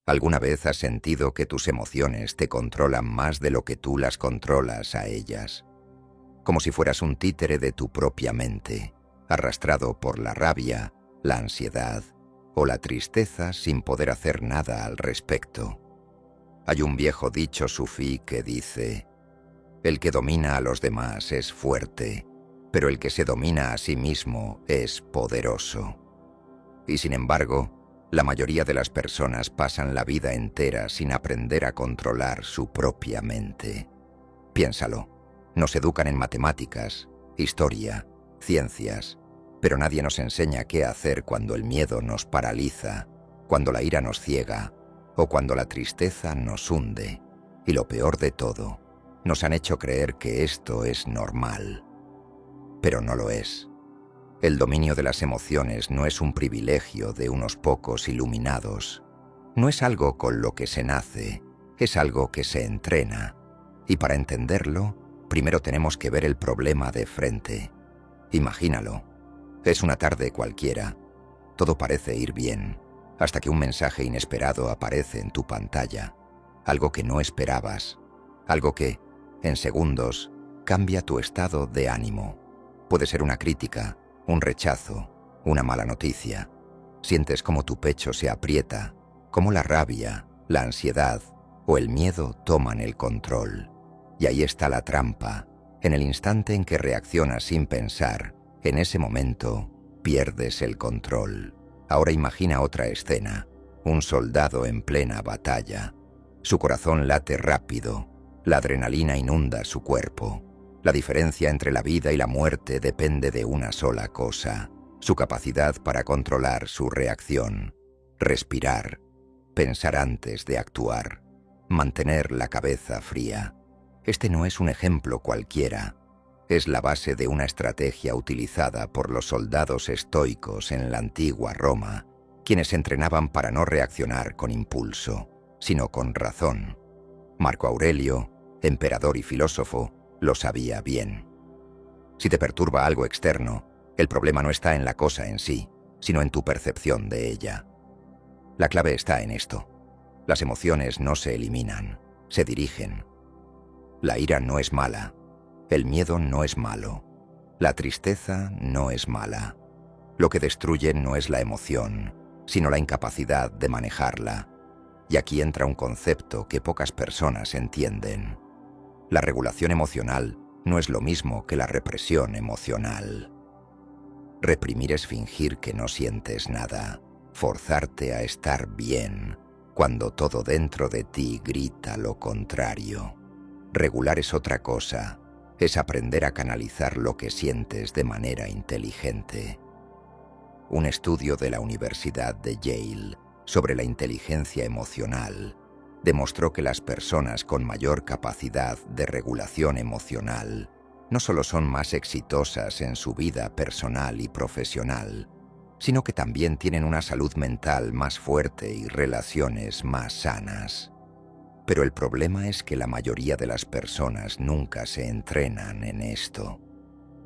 ¿Alguna vez has sentido que tus emociones te controlan más de lo que tú las controlas a ellas? Como si fueras un títere de tu propia mente, arrastrado por la rabia, la ansiedad o la tristeza sin poder hacer nada al respecto. Hay un viejo dicho sufí que dice: el que domina a los demás es fuerte, pero el que se domina a sí mismo es poderoso. Y sin embargo, la mayoría de las personas pasan la vida entera sin aprender a controlar su propia mente. Piénsalo, nos educan en matemáticas, historia, ciencias, pero nadie nos enseña qué hacer cuando el miedo nos paraliza, cuando la ira nos ciega o cuando la tristeza nos hunde. Y lo peor de todo, nos han hecho creer que esto es normal. Pero no lo es. El dominio de las emociones no es un privilegio de unos pocos iluminados. No es algo con lo que se nace, es algo que se entrena. Y para entenderlo, primero tenemos que ver el problema de frente. Imagínalo. Es una tarde cualquiera. Todo parece ir bien, hasta que un mensaje inesperado aparece en tu pantalla. Algo que no esperabas. Algo que, en segundos, cambia tu estado de ánimo. Puede ser una crítica, un rechazo, una mala noticia. Sientes cómo tu pecho se aprieta, cómo la rabia, la ansiedad o el miedo toman el control. Y ahí está la trampa. En el instante en que reaccionas sin pensar, en ese momento, pierdes el control. Ahora imagina otra escena. Un soldado en plena batalla. Su corazón late rápido. La adrenalina inunda su cuerpo. La diferencia entre la vida y la muerte depende de una sola cosa: su capacidad para controlar su reacción. Respirar, pensar antes de actuar, mantener la cabeza fría. Este no es un ejemplo cualquiera. Es la base de una estrategia utilizada por los soldados estoicos en la antigua Roma, quienes se entrenaban para no reaccionar con impulso, sino con razón. Marco Aurelio, emperador y filósofo, lo sabía bien. Si te perturba algo externo, el problema no está en la cosa en sí, sino en tu percepción de ella. La clave está en esto. Las emociones no se eliminan, se dirigen. La ira no es mala, el miedo no es malo, la tristeza no es mala. Lo que destruye no es la emoción, sino la incapacidad de manejarla. Y aquí entra un concepto que pocas personas entienden. La regulación emocional no es lo mismo que la represión emocional. Reprimir es fingir que no sientes nada, forzarte a estar bien, cuando todo dentro de ti grita lo contrario. Regular es otra cosa, es aprender a canalizar lo que sientes de manera inteligente. Un estudio de la Universidad de Yale sobre la inteligencia emocional demostró que las personas con mayor capacidad de regulación emocional no solo son más exitosas en su vida personal y profesional, sino que también tienen una salud mental más fuerte y relaciones más sanas. Pero el problema es que la mayoría de las personas nunca se entrenan en esto.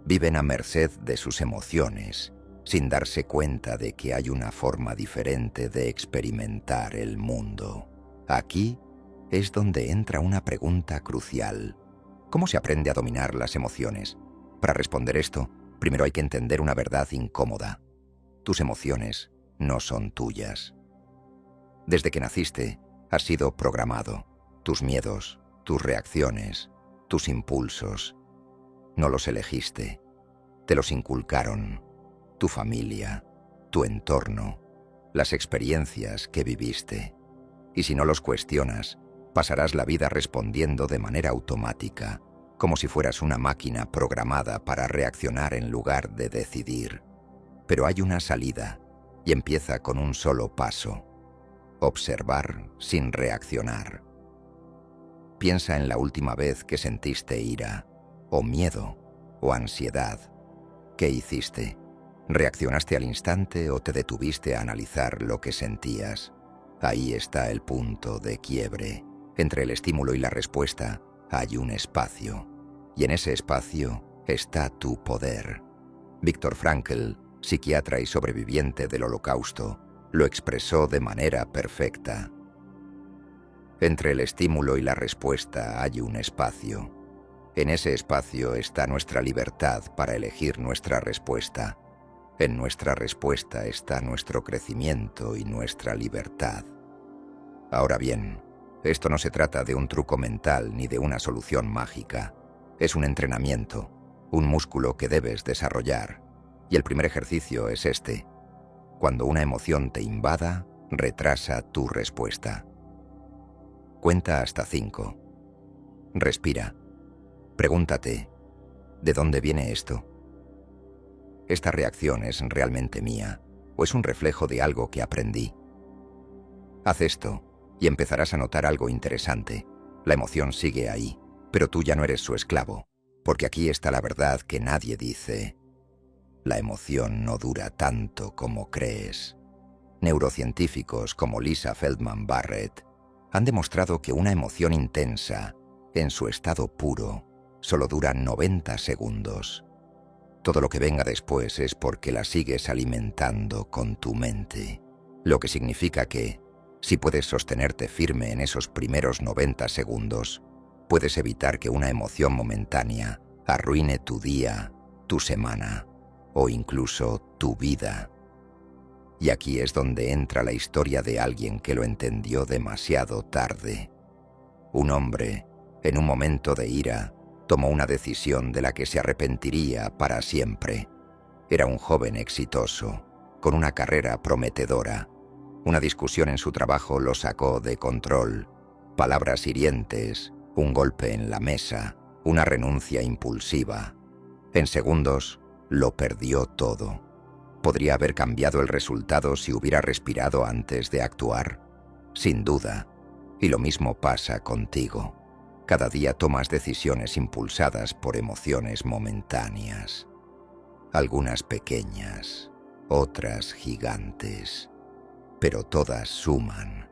Viven a merced de sus emociones, sin darse cuenta de que hay una forma diferente de experimentar el mundo. Aquí es donde entra una pregunta crucial. ¿Cómo se aprende a dominar las emociones? Para responder esto, primero hay que entender una verdad incómoda. Tus emociones no son tuyas. Desde que naciste, has sido programado. Tus miedos, tus reacciones, tus impulsos. No los elegiste. Te los inculcaron. Tu familia, tu entorno, las experiencias que viviste. Y si no los cuestionas, pasarás la vida respondiendo de manera automática, como si fueras una máquina programada para reaccionar en lugar de decidir. Pero hay una salida, y empieza con un solo paso: observar sin reaccionar. Piensa en la última vez que sentiste ira, o miedo, o ansiedad. ¿Qué hiciste? ¿Reaccionaste al instante o te detuviste a analizar lo que sentías? Ahí está el punto de quiebre. Entre el estímulo y la respuesta hay un espacio, y en ese espacio está tu poder. Viktor Frankl, psiquiatra y sobreviviente del Holocausto, lo expresó de manera perfecta. Entre el estímulo y la respuesta hay un espacio. En ese espacio está nuestra libertad para elegir nuestra respuesta. En nuestra respuesta está nuestro crecimiento y nuestra libertad. Ahora bien, esto no se trata de un truco mental ni de una solución mágica. Es un entrenamiento, un músculo que debes desarrollar. Y el primer ejercicio es este. Cuando una emoción te invada, retrasa tu respuesta. Cuenta hasta 5. Respira. Pregúntate, ¿de dónde viene esto? ¿Esta reacción es realmente mía o es un reflejo de algo que aprendí? Haz esto y empezarás a notar algo interesante. La emoción sigue ahí, pero tú ya no eres su esclavo, porque aquí está la verdad que nadie dice. La emoción no dura tanto como crees. Neurocientíficos como Lisa Feldman Barrett han demostrado que una emoción intensa, en su estado puro, solo dura 90 segundos. Todo lo que venga después es porque la sigues alimentando con tu mente, lo que significa que, si puedes sostenerte firme en esos primeros 90 segundos, puedes evitar que una emoción momentánea arruine tu día, tu semana o incluso tu vida. Y aquí es donde entra la historia de alguien que lo entendió demasiado tarde. Un hombre, en un momento de ira, tomó una decisión de la que se arrepentiría para siempre. Era un joven exitoso, con una carrera prometedora. Una discusión en su trabajo lo sacó de control. Palabras hirientes, un golpe en la mesa, una renuncia impulsiva. En segundos, lo perdió todo. ¿Podría haber cambiado el resultado si hubiera respirado antes de actuar? Sin duda. Y lo mismo pasa contigo. Cada día tomas decisiones impulsadas por emociones momentáneas. Algunas pequeñas, otras gigantes. Pero todas suman.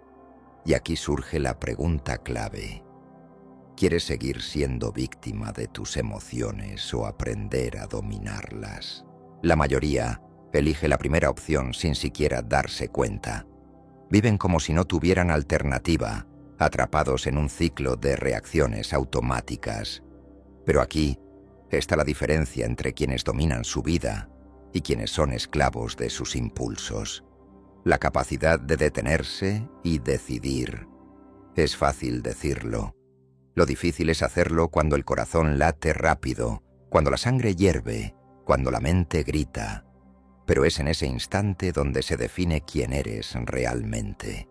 Y aquí surge la pregunta clave. ¿Quieres seguir siendo víctima de tus emociones o aprender a dominarlas? La mayoría elige la primera opción sin siquiera darse cuenta. Viven como si no tuvieran alternativa, atrapados en un ciclo de reacciones automáticas. Pero aquí está la diferencia entre quienes dominan su vida y quienes son esclavos de sus impulsos. La capacidad de detenerse y decidir. Es fácil decirlo. Lo difícil es hacerlo cuando el corazón late rápido, cuando la sangre hierve, cuando la mente grita. Pero es en ese instante donde se define quién eres realmente.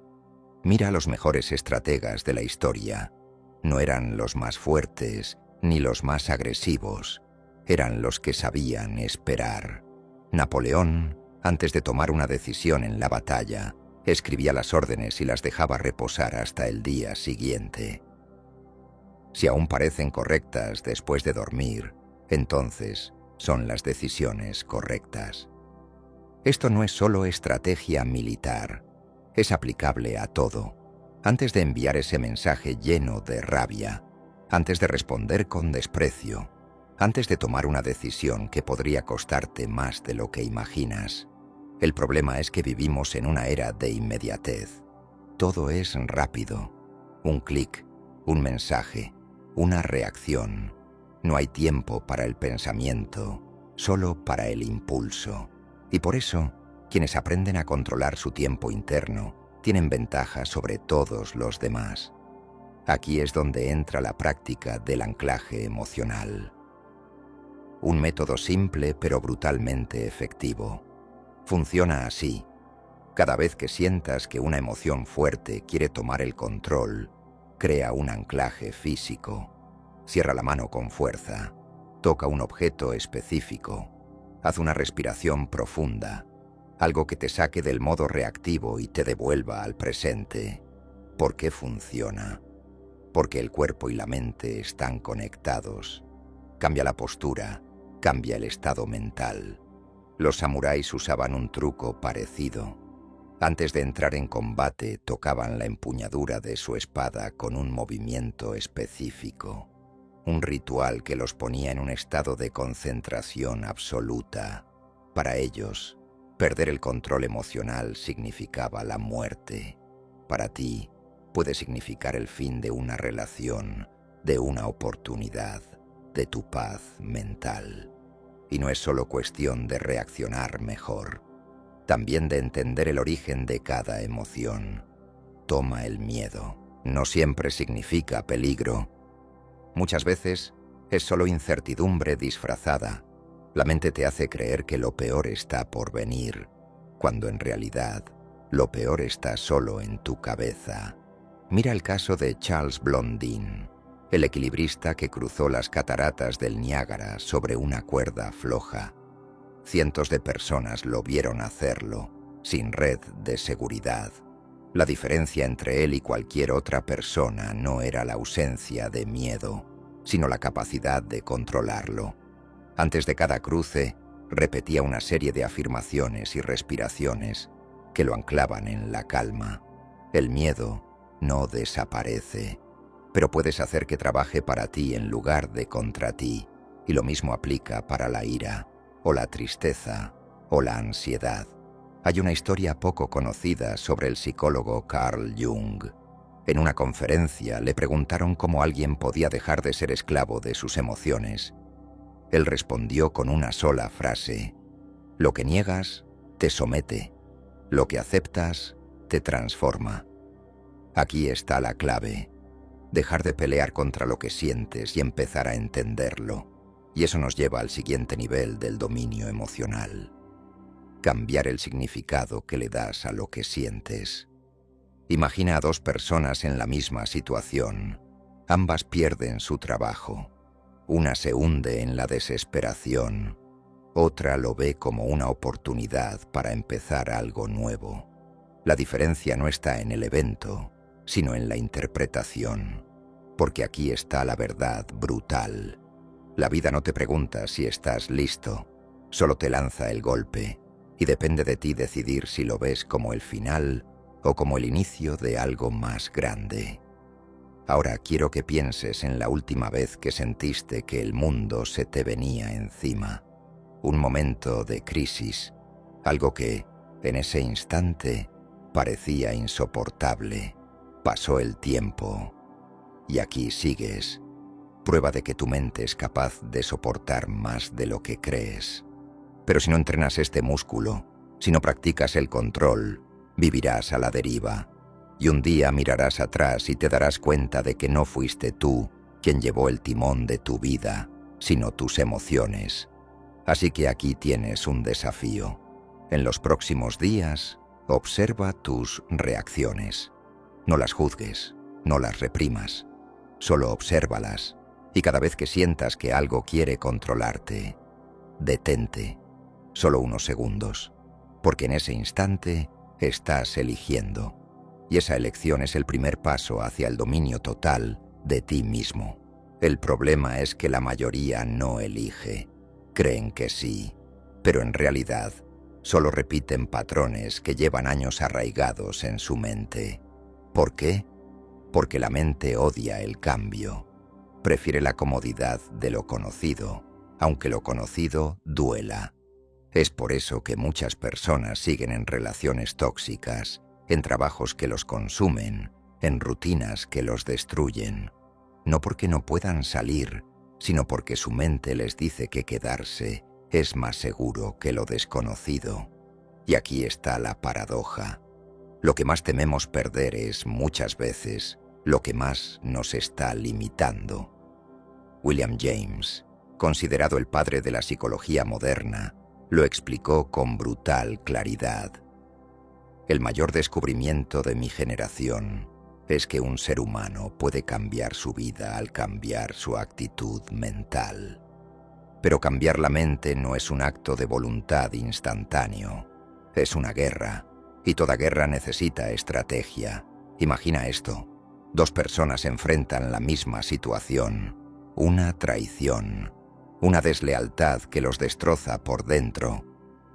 Mira a los mejores estrategas de la historia. No eran los más fuertes ni los más agresivos. Eran los que sabían esperar. Napoleón, antes de tomar una decisión en la batalla, escribía las órdenes y las dejaba reposar hasta el día siguiente. Si aún parecen correctas después de dormir, entonces son las decisiones correctas. Esto no es solo estrategia militar, es aplicable a todo. Antes de enviar ese mensaje lleno de rabia, antes de responder con desprecio, antes de tomar una decisión que podría costarte más de lo que imaginas. El problema es que vivimos en una era de inmediatez. Todo es rápido. Un clic, un mensaje, una reacción. No hay tiempo para el pensamiento, solo para el impulso. Y por eso, quienes aprenden a controlar su tiempo interno tienen ventaja sobre todos los demás. Aquí es donde entra la práctica del anclaje emocional. Un método simple pero brutalmente efectivo. Funciona así. Cada vez que sientas que una emoción fuerte quiere tomar el control, crea un anclaje físico. Cierra la mano con fuerza. Toca un objeto específico. Haz una respiración profunda. Algo que te saque del modo reactivo y te devuelva al presente. ¿Por qué funciona? Porque el cuerpo y la mente están conectados. Cambia la postura, cambia el estado mental. Los samuráis usaban un truco parecido. Antes de entrar en combate, tocaban la empuñadura de su espada con un movimiento específico. Un ritual que los ponía en un estado de concentración absoluta. Para ellos, perder el control emocional significaba la muerte. Para ti, puede significar el fin de una relación, de una oportunidad, de tu paz mental. Y no es solo cuestión de reaccionar mejor, también de entender el origen de cada emoción. Toma el miedo. No siempre significa peligro. Muchas veces es solo incertidumbre disfrazada. La mente te hace creer que lo peor está por venir, cuando en realidad lo peor está solo en tu cabeza. Mira el caso de Charles Blondin, el equilibrista que cruzó las cataratas del Niágara sobre una cuerda floja. Cientos de personas lo vieron hacerlo, sin red de seguridad. La diferencia entre él y cualquier otra persona no era la ausencia de miedo, sino la capacidad de controlarlo. Antes de cada cruce, repetía una serie de afirmaciones y respiraciones que lo anclaban en la calma. El miedo no desaparece, pero puedes hacer que trabaje para ti en lugar de contra ti, y lo mismo aplica para la ira, o la tristeza, o la ansiedad. Hay una historia poco conocida sobre el psicólogo Carl Jung. En una conferencia le preguntaron cómo alguien podía dejar de ser esclavo de sus emociones. Él respondió con una sola frase: lo que niegas te somete, lo que aceptas te transforma. Aquí está la clave: dejar de pelear contra lo que sientes y empezar a entenderlo. Y eso nos lleva al siguiente nivel del dominio emocional: cambiar el significado que le das a lo que sientes. Imagina a dos personas en la misma situación. Ambas pierden su trabajo. Una se hunde en la desesperación. Otra lo ve como una oportunidad para empezar algo nuevo. La diferencia no está en el evento, sino en la interpretación. Porque aquí está la verdad brutal. La vida no te pregunta si estás listo, solo te lanza el golpe, y depende de ti decidir si lo ves como el final o como el inicio de algo más grande. Ahora quiero que pienses en la última vez que sentiste que el mundo se te venía encima. Un momento de crisis, algo que, en ese instante, parecía insoportable. Pasó el tiempo, y aquí sigues. Prueba de que tu mente es capaz de soportar más de lo que crees. Pero si no entrenas este músculo, si no practicas el control, vivirás a la deriva. Y un día mirarás atrás y te darás cuenta de que no fuiste tú quien llevó el timón de tu vida, sino tus emociones. Así que aquí tienes un desafío. En los próximos días, observa tus reacciones. No las juzgues, no las reprimas, solo obsérvalas. Y cada vez que sientas que algo quiere controlarte, detente, solo unos segundos, porque en ese instante estás eligiendo. Y esa elección es el primer paso hacia el dominio total de ti mismo. El problema es que la mayoría no elige. Creen que sí, pero en realidad solo repiten patrones que llevan años arraigados en su mente. ¿Por qué? Porque la mente odia el cambio. Prefiere la comodidad de lo conocido, aunque lo conocido duela. Es por eso que muchas personas siguen en relaciones tóxicas, en trabajos que los consumen, en rutinas que los destruyen. No porque no puedan salir, sino porque su mente les dice que quedarse es más seguro que lo desconocido. Y aquí está la paradoja. Lo que más tememos perder es, muchas veces, lo que más nos está limitando. William James, considerado el padre de la psicología moderna, lo explicó con brutal claridad. El mayor descubrimiento de mi generación es que un ser humano puede cambiar su vida al cambiar su actitud mental. Pero cambiar la mente no es un acto de voluntad instantáneo, es una guerra, y toda guerra necesita estrategia. Imagina esto: dos personas enfrentan la misma situación, una traición, una deslealtad que los destroza por dentro.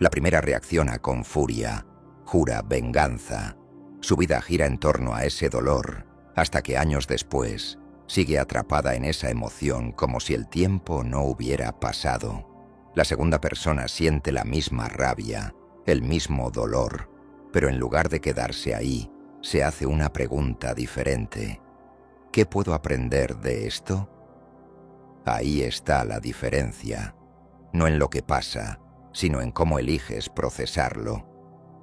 La primera reacciona con furia, jura venganza. Su vida gira en torno a ese dolor, hasta que años después sigue atrapada en esa emoción como si el tiempo no hubiera pasado. La segunda persona siente la misma rabia, el mismo dolor, pero en lugar de quedarse ahí, se hace una pregunta diferente. ¿Qué puedo aprender de esto? Ahí está la diferencia. No en lo que pasa, sino en cómo eliges procesarlo.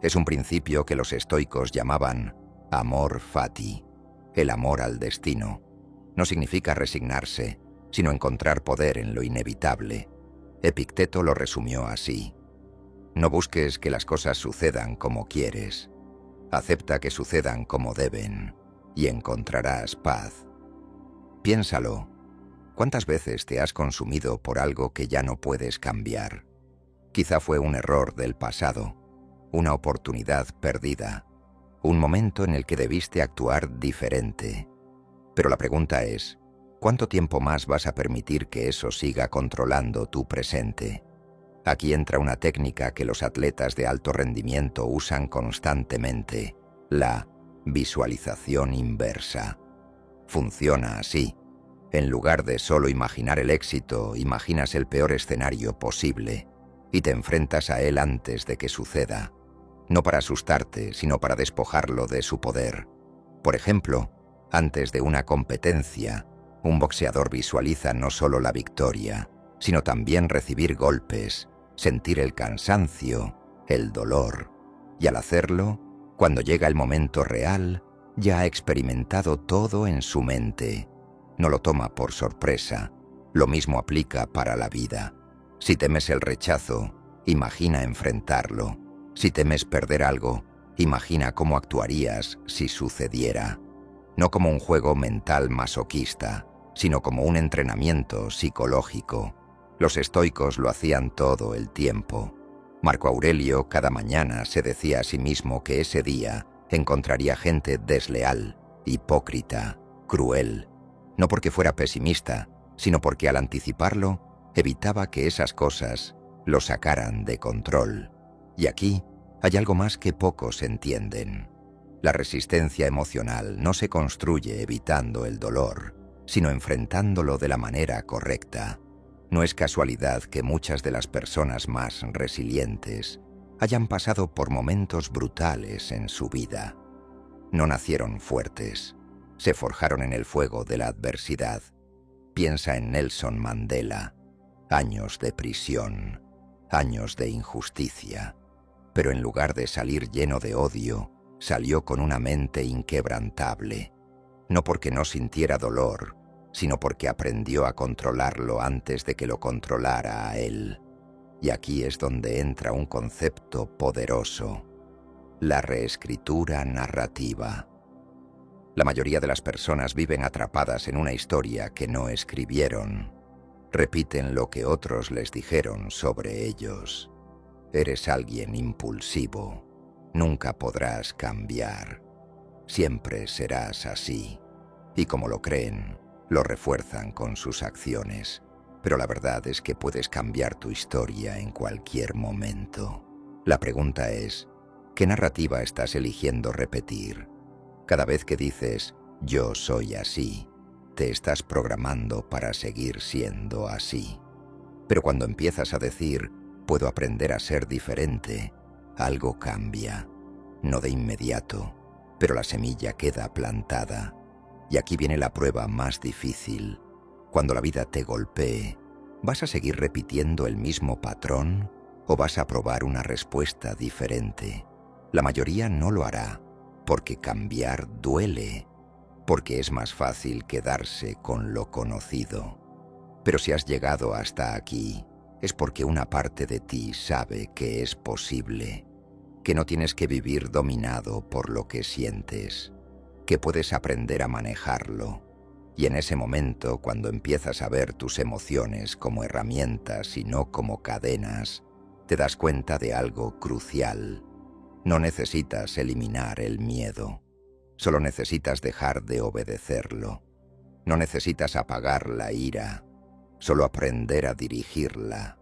Es un principio que los estoicos llamaban amor fati, el amor al destino. No significa resignarse, sino encontrar poder en lo inevitable. Epicteto lo resumió así: no busques que las cosas sucedan como quieres. Acepta que sucedan como deben, y encontrarás paz. Piénsalo. ¿Cuántas veces te has consumido por algo que ya no puedes cambiar? Quizá fue un error del pasado, una oportunidad perdida, un momento en el que debiste actuar diferente. Pero la pregunta es, ¿cuánto tiempo más vas a permitir que eso siga controlando tu presente? Aquí entra una técnica que los atletas de alto rendimiento usan constantemente, la visualización inversa. Funciona así. En lugar de solo imaginar el éxito, imaginas el peor escenario posible y te enfrentas a él antes de que suceda, no para asustarte, sino para despojarlo de su poder. Por ejemplo, antes de una competencia, un boxeador visualiza no solo la victoria, sino también recibir golpes, sentir el cansancio, el dolor, y al hacerlo, cuando llega el momento real, ya ha experimentado todo en su mente. No lo toma por sorpresa. Lo mismo aplica para la vida. Si temes el rechazo, imagina enfrentarlo. Si temes perder algo, imagina cómo actuarías si sucediera. No como un juego mental masoquista, sino como un entrenamiento psicológico. Los estoicos lo hacían todo el tiempo. Marco Aurelio cada mañana se decía a sí mismo que ese día encontraría gente desleal, hipócrita, cruel. No porque fuera pesimista, sino porque al anticiparlo, evitaba que esas cosas lo sacaran de control. Y aquí hay algo más que pocos entienden. La resistencia emocional no se construye evitando el dolor, sino enfrentándolo de la manera correcta. No es casualidad que muchas de las personas más resilientes hayan pasado por momentos brutales en su vida. No nacieron fuertes. Se forjaron en el fuego de la adversidad. Piensa en Nelson Mandela. Años de prisión, años de injusticia. Pero en lugar de salir lleno de odio, salió con una mente inquebrantable. No porque no sintiera dolor, sino porque aprendió a controlarlo antes de que lo controlara a él. Y aquí es donde entra un concepto poderoso: la reescritura narrativa. La mayoría de las personas viven atrapadas en una historia que no escribieron. Repiten lo que otros les dijeron sobre ellos. Eres alguien impulsivo. Nunca podrás cambiar. Siempre serás así. Y como lo creen, lo refuerzan con sus acciones. Pero la verdad es que puedes cambiar tu historia en cualquier momento. La pregunta es, ¿qué narrativa estás eligiendo repetir? Cada vez que dices, yo soy así, te estás programando para seguir siendo así. Pero cuando empiezas a decir, puedo aprender a ser diferente, algo cambia. No de inmediato, pero la semilla queda plantada. Y aquí viene la prueba más difícil. Cuando la vida te golpee, ¿vas a seguir repitiendo el mismo patrón o vas a probar una respuesta diferente? La mayoría no lo hará, porque cambiar duele, porque es más fácil quedarse con lo conocido. Pero si has llegado hasta aquí, es porque una parte de ti sabe que es posible, que no tienes que vivir dominado por lo que sientes, que puedes aprender a manejarlo. Y en ese momento, cuando empiezas a ver tus emociones como herramientas y no como cadenas, te das cuenta de algo crucial. No necesitas eliminar el miedo, solo necesitas dejar de obedecerlo. No necesitas apagar la ira, solo aprender a dirigirla.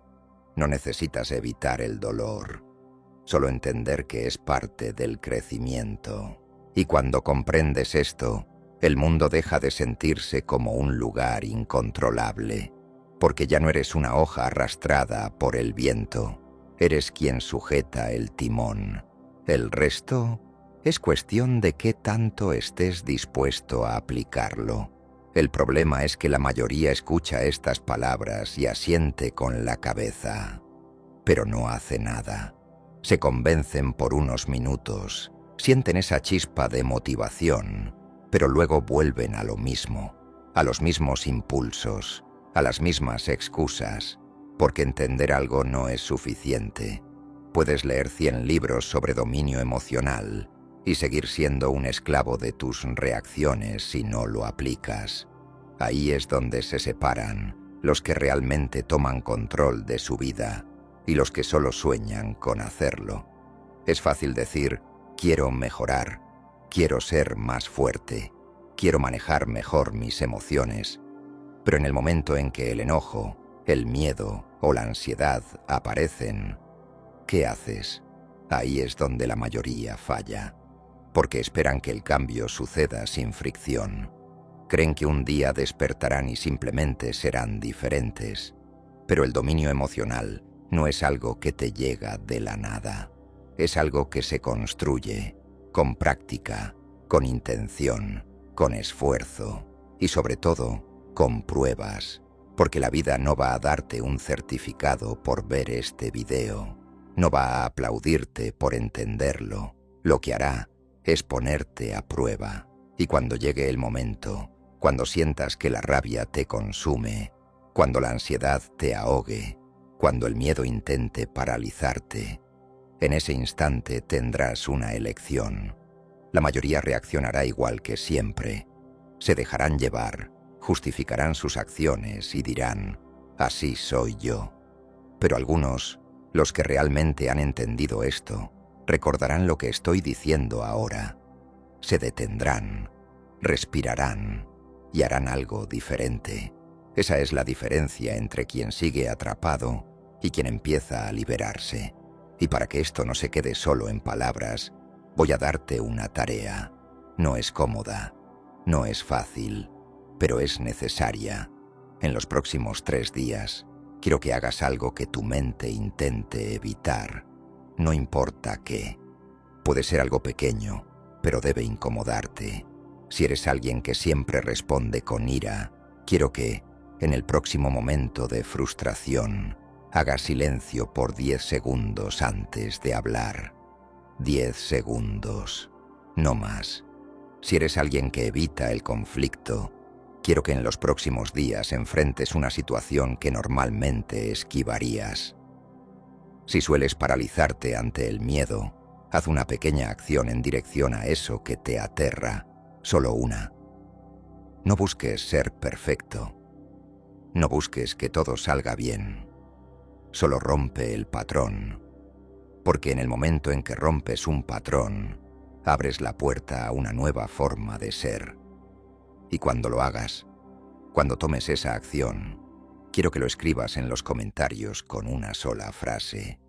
No necesitas evitar el dolor, solo entender que es parte del crecimiento. Y cuando comprendes esto, el mundo deja de sentirse como un lugar incontrolable, porque ya no eres una hoja arrastrada por el viento, eres quien sujeta el timón. El resto Es cuestión de qué tanto estés dispuesto a aplicarlo. El problema es que la mayoría escucha estas palabras y asiente con la cabeza, pero no hace nada. Se convencen por unos minutos, sienten esa chispa de motivación, pero luego vuelven a lo mismo, a los mismos impulsos, a las mismas excusas, porque entender algo no es suficiente. Puedes leer 100 libros sobre dominio emocional y seguir siendo un esclavo de tus reacciones si no lo aplicas. Ahí es donde se separan los que realmente toman control de su vida y los que solo sueñan con hacerlo. Es fácil decir, quiero mejorar, quiero ser más fuerte, quiero manejar mejor mis emociones, pero en el momento en que el enojo, el miedo o la ansiedad aparecen, ¿qué haces? Ahí es donde la mayoría falla, porque esperan que el cambio suceda sin fricción. Creen que un día despertarán y simplemente serán diferentes, pero el dominio emocional no es algo que te llega de la nada. Es algo que se construye, con práctica, con intención, con esfuerzo y sobre todo, con pruebas, porque la vida no va a darte un certificado por ver este video, no va a aplaudirte por entenderlo. Lo que hará es ponerte a prueba, y cuando llegue el momento, cuando sientas que la rabia te consume, cuando la ansiedad te ahogue, cuando el miedo intente paralizarte, en ese instante tendrás una elección. La mayoría reaccionará igual que siempre. Se dejarán llevar, justificarán sus acciones y dirán, así soy yo. Pero algunos, los que realmente han entendido esto, recordarán lo que estoy diciendo ahora. Se detendrán, respirarán y harán algo diferente. Esa es la diferencia entre quien sigue atrapado y quien empieza a liberarse. Y para que esto no se quede solo en palabras, voy a darte una tarea. No es cómoda, no es fácil, pero es necesaria. En los próximos 3 días, quiero que hagas algo que tu mente intente evitar. No importa qué. Puede ser algo pequeño, pero debe incomodarte. Si eres alguien que siempre responde con ira, quiero que, en el próximo momento de frustración, hagas silencio por 10 segundos antes de hablar. 10 segundos, no más. Si eres alguien que evita el conflicto, quiero que en los próximos días enfrentes una situación que normalmente esquivarías. Si sueles paralizarte ante el miedo, haz una pequeña acción en dirección a eso que te aterra, solo una. No busques ser perfecto. No busques que todo salga bien. Solo rompe el patrón, porque en el momento en que rompes un patrón, abres la puerta a una nueva forma de ser. Y cuando lo hagas, cuando tomes esa acción, quiero que lo escribas en los comentarios con una sola frase.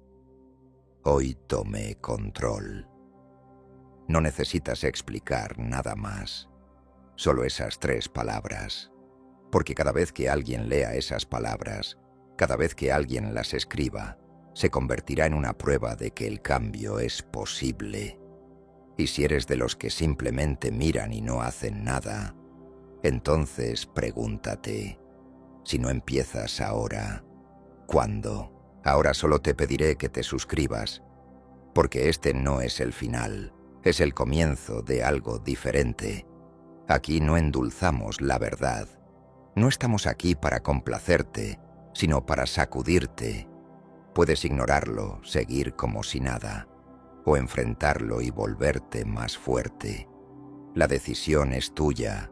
Hoy tomé control. No necesitas explicar nada más, solo esas 3 palabras, porque cada vez que alguien lea esas palabras, cada vez que alguien las escriba, se convertirá en una prueba de que el cambio es posible. Y si eres de los que simplemente miran y no hacen nada, entonces pregúntate, si no empiezas ahora, ¿cuándo? Ahora solo te pediré que te suscribas, porque este no es el final, es el comienzo de algo diferente. Aquí no endulzamos la verdad. No estamos aquí para complacerte, sino para sacudirte. Puedes ignorarlo, seguir como si nada, o enfrentarlo y volverte más fuerte. La decisión es tuya,